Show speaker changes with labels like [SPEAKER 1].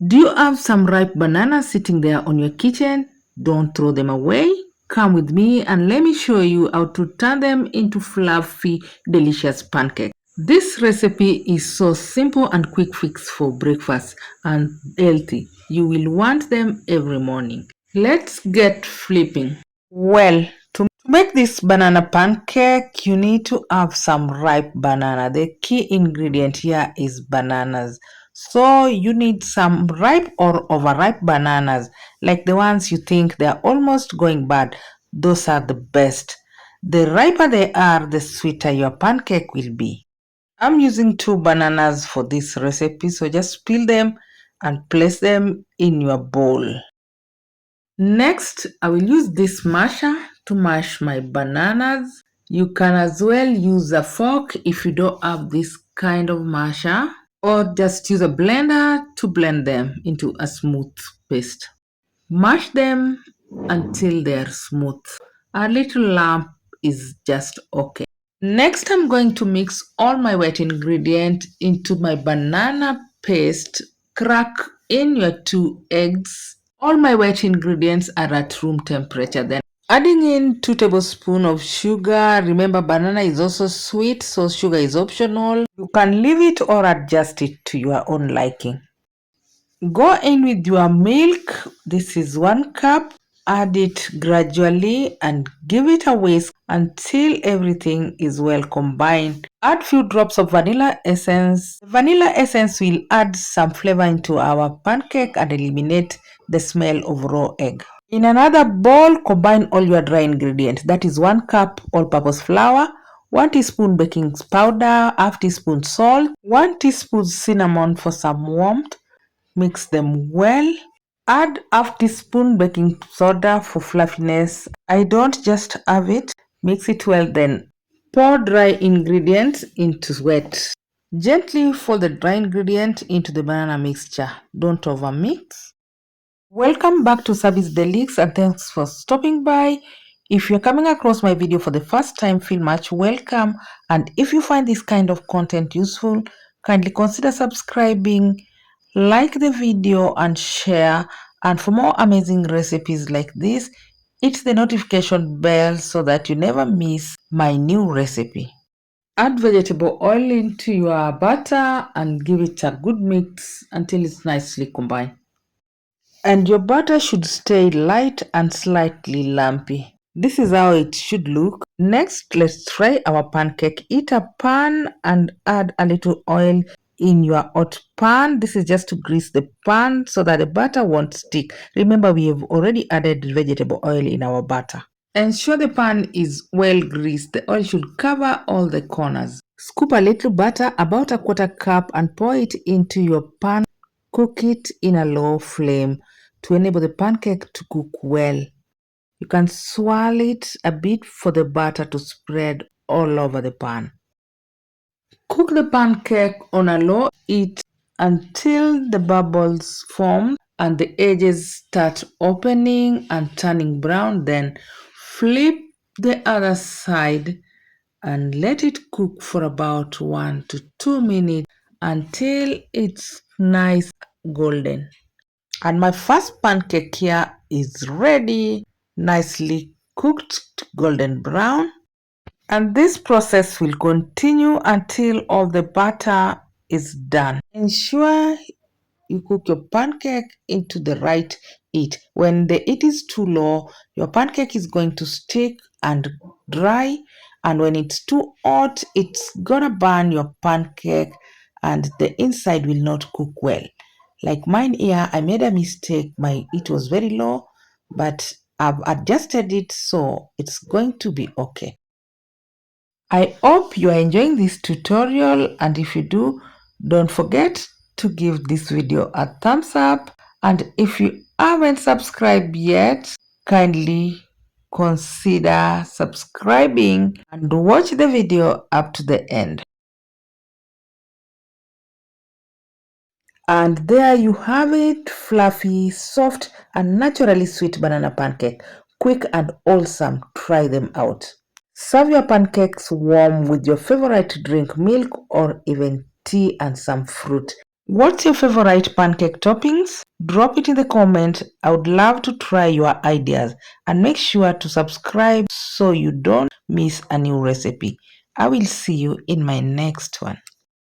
[SPEAKER 1] Do you have some ripe bananas sitting there on your kitchen? Don't throw them away. Come with me and let me show you how to turn them into fluffy, delicious pancakes. This recipe is so simple and quick fix for breakfast and healthy. You will want them every morning. Let's get flipping. Well, to make this banana pancake, you need to have some ripe banana. The key ingredient here is bananas. So you need some ripe or overripe bananas, like the ones you think they're almost going bad. Those are the best. The riper they are, the sweeter your pancake will be. I'm using 2 bananas for this recipe, so just peel them and place them in your bowl. Next, I will use this masher to mash my bananas. You can as well use a fork if you don't have this kind of masher, or just use a blender to blend them into a smooth paste. Mash them until they're smooth. A little lump is just okay. Next, I'm going to mix all my wet ingredients into my banana paste. Crack in your 2 eggs. All my wet ingredients are at room temperature. Then adding in 2 tablespoons of sugar. Remember, banana is also sweet, so sugar is optional. You can leave it or adjust it to your own liking. Go in with your milk. This is 1 cup. Add it gradually and give it a whisk until everything is well combined. Add few drops of vanilla essence. Vanilla essence will add some flavor into our pancake and eliminate the smell of raw egg. In another bowl, combine all your dry ingredients. That is 1 cup all-purpose flour, 1 teaspoon baking powder, half teaspoon salt, 1 teaspoon cinnamon for some warmth. Mix them well. Add half teaspoon baking soda for fluffiness. I don't just have it. Mix it well, then pour dry ingredients into wet. Gently fold the dry ingredient into the banana mixture. Don't overmix. Welcome back to Service Delix and thanks for stopping by. If you're coming across my video for the first time, feel much welcome. And if you find this kind of content useful, kindly consider subscribing, like the video and share. And for more amazing recipes like this, hit the notification bell so that you never miss my new recipe. Add vegetable oil into your batter and give it a good mix until it's nicely combined. And your butter should stay light and slightly lumpy. This is how it should look. Next, let's fry our pancake. Heat a pan and add a little oil in your hot pan. This is just to grease the pan so that the butter won't stick. Remember, we have already added vegetable oil in our butter. Ensure the pan is well greased. The oil should cover all the corners. Scoop a little butter, about a 1/4 cup, and pour it into your pan. Cook it in a low flame to enable the pancake to cook well. You can swirl it a bit for the butter to spread all over the pan. Cook the pancake on a low heat until the bubbles form and the edges start opening and turning brown. Then flip the other side and let it cook for about 1 to 2 minutes until it's nice golden. And my first pancake here is ready, nicely cooked golden brown. And this process will continue until all the butter is done. Ensure you cook your pancake into the right heat. When the heat is too low, your pancake is going to stick and dry. And when it's too hot, it's gonna burn your pancake and the inside will not cook well. Like mine here, I made a mistake. My heat was very low, but I've adjusted it, so it's going to be okay. I hope you are enjoying this tutorial, and if you do, don't forget to give this video a thumbs up. And if you haven't subscribed yet, kindly consider subscribing and watch the video up to the end. And there you have it, fluffy, soft, and naturally sweet banana pancake. Quick and wholesome. Try them out. Serve your pancakes warm with your favorite drink, milk, or even tea and some fruit. What's your favorite pancake toppings? Drop it in the comment. I would love to try your ideas, and make sure to subscribe so you don't miss a new recipe. I will see you in my next one.